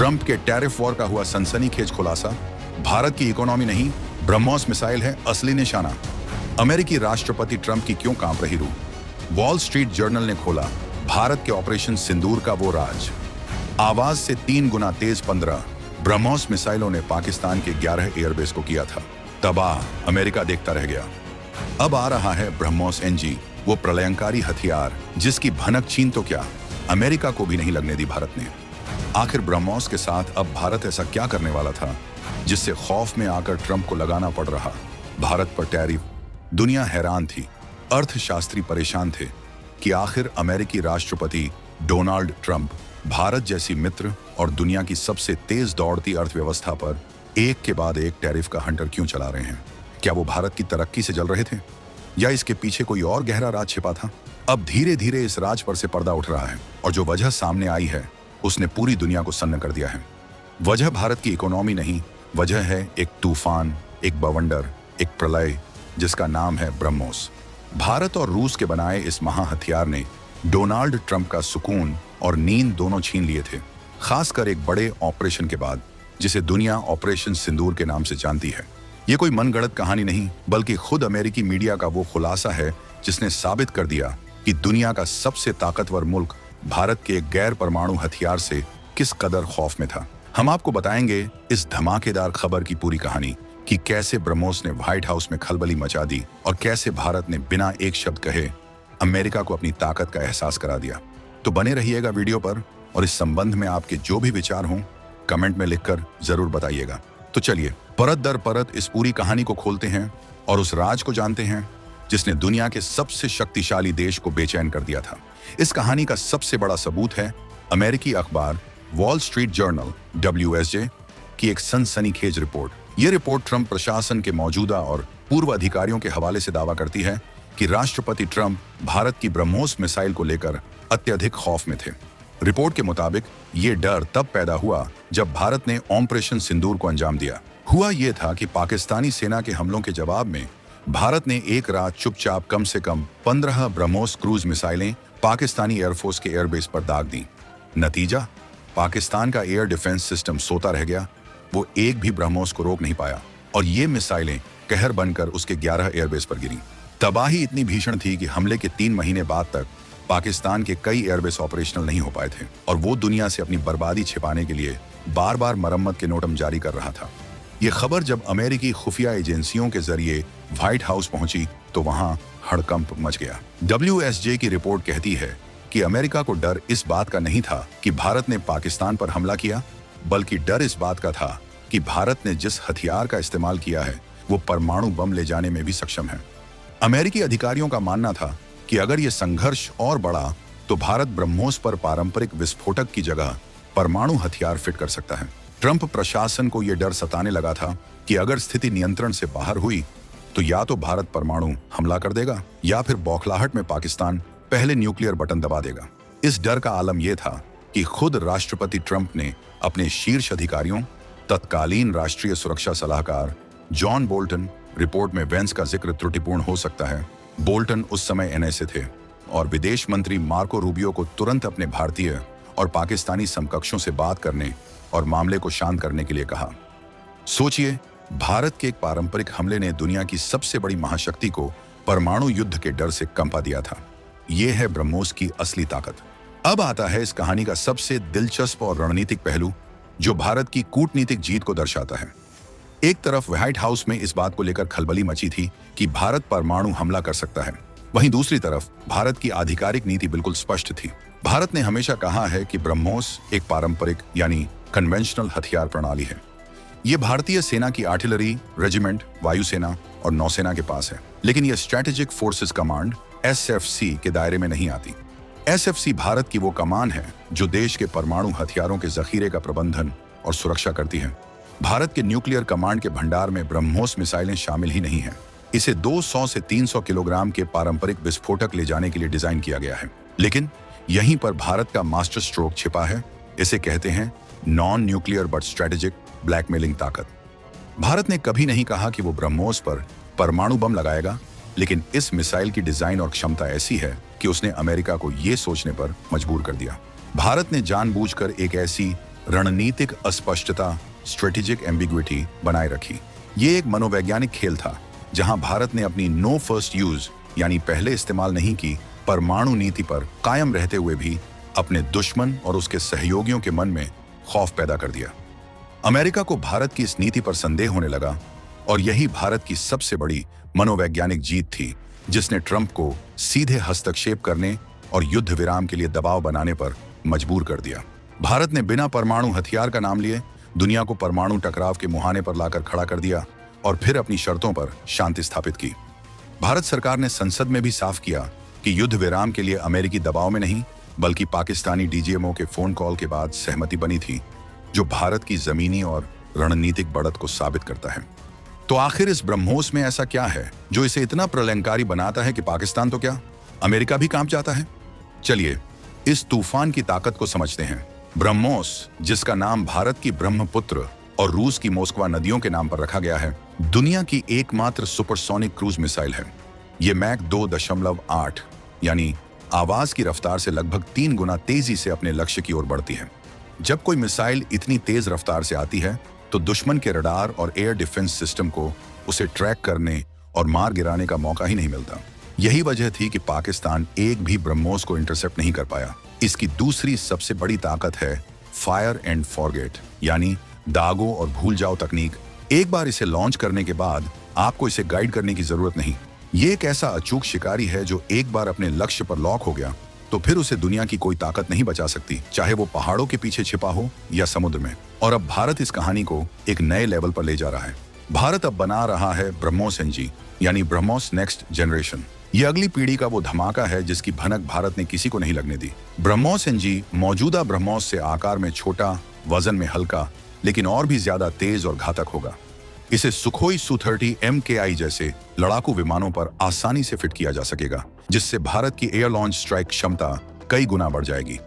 Trump के tariff war का हुआ सनसनीखेज खुलासा। भारत की इकोनॉमी नहीं, ब्रह्मोस मिसाइल है असली निशाना। अमेरिकी राष्ट्रपति ट्रंप की क्यों कांप रही रूह। वॉल स्ट्रीट जर्नल ने खोला भारत के ऑपरेशन सिंदूर का वो राज। आवाज से 3 गुना तेज 15 ब्रह्मोस मिसाइलों ने पाकिस्तान के 11 एयरबेस को किया था तबाह। अमेरिका देखता रह गया। अब आ रहा है ब्रह्मोस एनजी, वो प्रलयंकारी हथियार जिसकी भनक चीन तो क्या, अमेरिका को भी नहीं लगने दी भारत ने। आखिर ब्रह्मोस के साथ अब भारत ऐसा क्या करने वाला था जिससे खौफ में आकर ट्रंप को लगाना पड़ रहा भारत पर टैरिफ। दुनिया हैरान थी, अर्थशास्त्री परेशान थे कि आखिर अमेरिकी राष्ट्रपति डोनाल्ड ट्रंप भारत जैसी मित्र और दुनिया की सबसे तेज दौड़ती अर्थव्यवस्था पर एक के बाद एक टैरिफ का हंटर क्यों चला रहे हैं। क्या वो भारत की तरक्की से जल रहे थे या इसके पीछे कोई और गहरा राज छिपा था। अब धीरे धीरे इस राज पर से पर्दा उठ रहा है और जो वजह सामने आई है उसने पूरी दुनिया को सन्न कर दिया है। वजह भारत की इकोनॉमी नहीं, वजह है एक तूफान, एक बवंडर, एक प्रलय जिसका नाम है ब्रह्मोस। भारत और रूस के बनाए इस महा हथियार ने डोनाल्ड ट्रंप का सुकून और नींद दोनों छीन लिए थे, खासकर एक बड़े ऑपरेशन के बाद जिसे दुनिया ऑपरेशन सिंदूर के नाम से जानती है। ये कोई मनगढ़ंत कहानी नहीं बल्कि खुद अमेरिकी मीडिया का वो खुलासा है जिसने साबित कर दिया कि दुनिया का सबसे ताकतवर मुल्क भारत के गैर परमाणु हथियार से किस कदर खौफ में था। हम आपको बताएंगे इस धमाकेदार खबर की पूरी कहानी कि कैसे ब्रह्मोस ने व्हाइट हाउस में खलबली मचा दी और कैसे भारत ने बिना एक शब्द कहे अमेरिका को अपनी ताकत का एहसास करा दिया। तो बने रहिएगा वीडियो पर और इस संबंध में आपके जो भी विचार हों कमेंट में लिखकर जरूर बताइएगा। तो चलिए परत दर परत इस पूरी कहानी को खोलते हैं और उस राज को जानते हैं जिसने दुनिया के सबसे शक्तिशाली देश को बेचैन कर दिया था। इस कहानी का सबसे बड़ा सबूत है अमेरिकी अखबार वॉल स्ट्रीट जर्नल WSJ की एक सनसनीखेज रिपोर्ट। ये रिपोर्ट ट्रंप प्रशासन के मौजूदा और पूर्व अधिकारियों के हवाले से दावा करती है कि राष्ट्रपति ट्रंप भारत की ब्रह्मोस मिसाइल को लेकर अत्यधिक खौफ में थे। रिपोर्ट के मुताबिक ये डर तब पैदा हुआ जब भारत ने ऑपरेशन सिंदूर को अंजाम दिया। हुआ ये था कि पाकिस्तानी सेना के हमलों के जवाब में भारत ने एक रात चुपचाप कम से कम 15 ब्रह्मोस क्रूज मिसाइलें पाकिस्तानी एयरफोर्स के एयरबेस पर दाग दी। नतीजा, पाकिस्तान का एयर डिफेंस सिस्टम सोता रह गया। वो एक भी ब्रह्मोस को रोक नहीं पाया और ये मिसाइलें कहर बनकर उसके 11 एयरबेस पर गिरी। तबाही इतनी भीषण थी कि हमले के 3 महीने बाद तक पाकिस्तान के कई एयरबेस ऑपरेशनल नहीं हो पाए थे और वो दुनिया से अपनी बर्बादी छिपाने के लिए बार बार मरम्मत के नोटम जारी कर रहा था। ये खबर जब अमेरिकी खुफिया एजेंसियों के जरिए व्हाइट हाउस पहुंची तो वहां हड़कंप मच गया। WSJ की रिपोर्ट कहती है कि अमेरिका को डर इस बात का नहीं था कि भारत ने पाकिस्तान पर हमला किया, बल्कि डर इस बात का था कि भारत ने जिस हथियार का इस्तेमाल किया है वो परमाणु बम ले जाने में भी सक्षम है। अमेरिकी अधिकारियों का मानना था कि अगर ये संघर्ष और बढ़ा तो भारत ब्रह्मोस पर पारंपरिक विस्फोटक की जगह परमाणु हथियार फिट कर सकता है। ट्रंप प्रशासन को यह डर सताने लगा था कि अगर स्थिति नियंत्रण से बाहर हुई तो या तो भारत परमाणु हमला कर देगा या फिर बौखलाहट में पाकिस्तान पहले न्यूक्लियर बटन दबा देगा। इस डर का आलम यह था कि खुद राष्ट्रपति ट्रंप ने अपने शीर्ष अधिकारियों, तत्कालीन राष्ट्रीय सुरक्षा सलाहकार जॉन बोल्टन, रिपोर्ट में वेंस का जिक्र त्रुटिपूर्ण हो सकता है, बोल्टन उस समय NSA थे, और विदेश मंत्री मार्को रूबियो को तुरंत अपने भारतीय और पाकिस्तानी समकक्षों से बात करने और मामले को शांत करने के लिए कहा। सोचिए, भारत के एक पारंपरिक हमले ने दुनिया की सबसे बड़ी महाशक्ति को परमाणु युद्ध के डर से कंपा दिया था। यह है ब्रह्मोस की असली ताकत। अब आता है इस कहानी का सबसे दिलचस्प और रणनीतिक पहलू जो भारत की कूटनीतिक जीत को दर्शाता है। एक तरफ व्हाइट हाउस में इस बात को लेकर खलबली मची थी कि भारत परमाणु हमला कर सकता है, वहीं दूसरी तरफ भारत की आधिकारिक नीति बिल्कुल स्पष्ट थी। भारत ने हमेशा कहा है कि ब्रह्मोस एक पारंपरिक यानी कन्वेंशनल हथियार प्रणाली है। ये भारतीय सेना की आर्टिलरी, रेजिमेंट, वायुसेना और नौसेना के पास है, लेकिन यह स्ट्रेटेजिक फोर्सेस कमांड SFC के दायरे में नहीं आती। SFC भारत की वो कमान है जो देश के परमाणु हथियारों के जखीरे का प्रबंधन और सुरक्षा करती है। भारत के न्यूक्लियर कमांड के भंडार में ब्रह्मोस मिसाइलें शामिल ही नहीं हैं। इसे 200 से 300 किलोग्राम के पारंपरिक विस्फोटक ले जाने के लिए डिजाइन किया गया है। लेकिन यहीं पर भारत का मास्टर स्ट्रोक छिपा है। इसे कहते हैं non nuclear but strategic blackmailing ताकत। भारत ने कभी नहीं कहा कि वो ब्रह्मोस पर परमाणु बम लगाएगा, लेकिन इस मिसाइल की डिजाइन और क्षमता ऐसी है कि उसने अमेरिका को ये सोचने पर मजबूर कर दिया। भारत ने जानबूझकर एक ऐसी रणनीतिक अस्पष्टता, स्ट्रेटेजिक एम्बिग्विटी बनाए रखी। ये एक मनोवैज्ञानिक खेल था जहां भारत ने अपनी नो फर्स्ट यूज यानी पहले इस्तेमाल नहीं की परमाणु नीति पर कायम रहते हुए भी अपने दुश्मन और उसके सहयोगियों के मन में खौफ पैदा कर दिया। अमेरिका को भारत की इस नीति पर संदेह होने लगा और यही भारत की सबसे बड़ी मनोवैज्ञानिक जीत थी, जिसने ट्रंप को सीधे हस्तक्षेप करने और युद्ध विराम के लिए दबाव बनाने पर मजबूर कर दिया। भारत ने बिना परमाणु हथियार का नाम लिए दुनिया को परमाणु टकराव के मुहाने पर लाकर खड़ा कर दिया और फिर अपनी शर्तों पर शांति स्थापित की। भारत सरकार ने संसद में भी साफ किया कि युद्ध विराम के लिए अमेरिकी दबाव में नहीं बल्कि पाकिस्तानी डीजीएमओ के फोन कॉल के बाद सहमति बनी थी, जो भारत की जमीनी और रणनीतिक बढ़त को साबित करता है। तो आखिर इस ब्रह्मोस में ऐसा क्या है जो इसे इतना प्रलयंकारी बनाता है कि पाकिस्तान तो क्या अमेरिका भी कांप जाता है? चलिए इस तूफान की ताकत को समझते हैं। ब्रह्मोस, जिसका नाम भारत की ब्रह्मपुत्र और रूस की मोस्कवा नदियों के नाम पर रखा गया है, दुनिया की एकमात्र सुपरसोनिक क्रूज मिसाइल है। ये मैक 2.8 यानी आवाज की रफ्तार से लगभग 3 गुना तेजी से अपने लक्ष्य की ओर बढ़ती है। जब कोई मिसाइल इतनी तेज रफ्तार से आती है तो दुश्मन के रडार और एयर डिफेंस सिस्टम को उसे ट्रैक करने और मार गिराने का मौका ही नहीं मिलता। यही वजह थी कि पाकिस्तान एक भी ब्रह्मोस को इंटरसेप्ट नहीं कर पाया। इसकी दूसरी सबसे बड़ी ताकत है फायर एंड फॉरगेट यानी दागो और भूल जाओ तकनीक। एक बार इसे लॉन्च करने के बाद आपको इसे गाइड करने की जरूरत नहीं। ये एक ऐसा अचूक शिकारी है जो एक बार अपने लक्ष्य पर लॉक हो गया तो फिर उसे दुनिया की कोई ताकत नहीं बचा सकती, चाहे वो पहाड़ों के पीछे छिपा हो या समुद्र में। और अब भारत इस कहानी को एक नए लेवल पर ले जा रहा है। भारत अब बना रहा है ब्रह्मोस NG यानी ब्रह्मोस नेक्स्ट जनरेशन। ये अगली पीढ़ी का वो धमाका है जिसकी भनक भारत ने किसी को नहीं लगने दी। ब्रह्मोस NG मौजूदा ब्रह्मोस से आकार में छोटा, वजन में हल्का, लेकिन और भी ज्यादा तेज और घातक होगा। इसे सुखोई Su-30 MKI जैसे लड़ाकू विमानों पर आसानी से फिट किया जा सकेगा, जिससे भारत की एयर लॉन्च स्ट्राइक क्षमता कई गुना बढ़ जाएगी।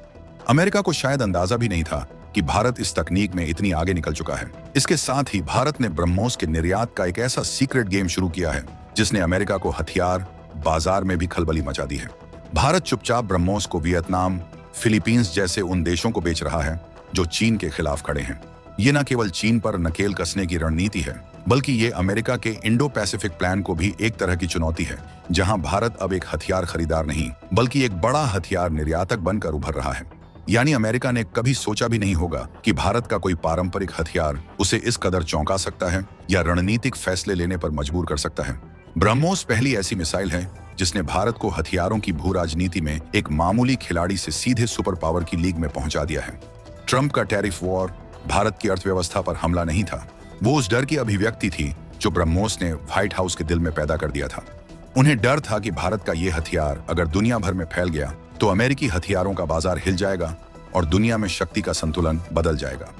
अमेरिका को शायद अंदाजा भी नहीं था कि भारत इस तकनीक में इतनी आगे निकल चुका है। इसके साथ ही भारत ने ब्रह्मोस के निर्यात का एक ऐसा सीक्रेट गेम शुरू किया है जिसने अमेरिका को हथियार बाजार में भी खलबली मचा दी है। भारत चुपचाप ब्रह्मोस को वियतनाम, फिलीपींस जैसे उन देशों को बेच रहा है जो चीन के खिलाफ खड़े हैं। ये न केवल चीन पर नकेल कसने की रणनीति है, बल्कि ये अमेरिका के इंडो पैसिफिक प्लान को भी एक तरह की चुनौती है, जहां भारत अब एक हथियार खरीदार नहीं बल्कि एक बड़ा हथियार निर्यातक बनकर उभर रहा है। यानी अमेरिका ने कभी सोचा भी नहीं होगा कि भारत का कोई पारंपरिक हथियार उसे इस कदर चौंका सकता है या रणनीतिक फैसले लेने पर मजबूर कर सकता है। ब्रह्मोस पहली ऐसी मिसाइल है जिसने भारत को हथियारों की भू राजनीति में एक मामूली खिलाड़ी से सीधे सुपर पावर की लीग में पहुंचा दिया है। ट्रंप का टैरिफ वॉर भारत की अर्थव्यवस्था पर हमला नहीं था, वो उस डर की अभिव्यक्ति थी जो ब्रह्मोस ने व्हाइट हाउस के दिल में पैदा कर दिया था। उन्हें डर था कि भारत का ये हथियार अगर दुनिया भर में फैल गया तो अमेरिकी हथियारों का बाजार हिल जाएगा और दुनिया में शक्ति का संतुलन बदल जाएगा।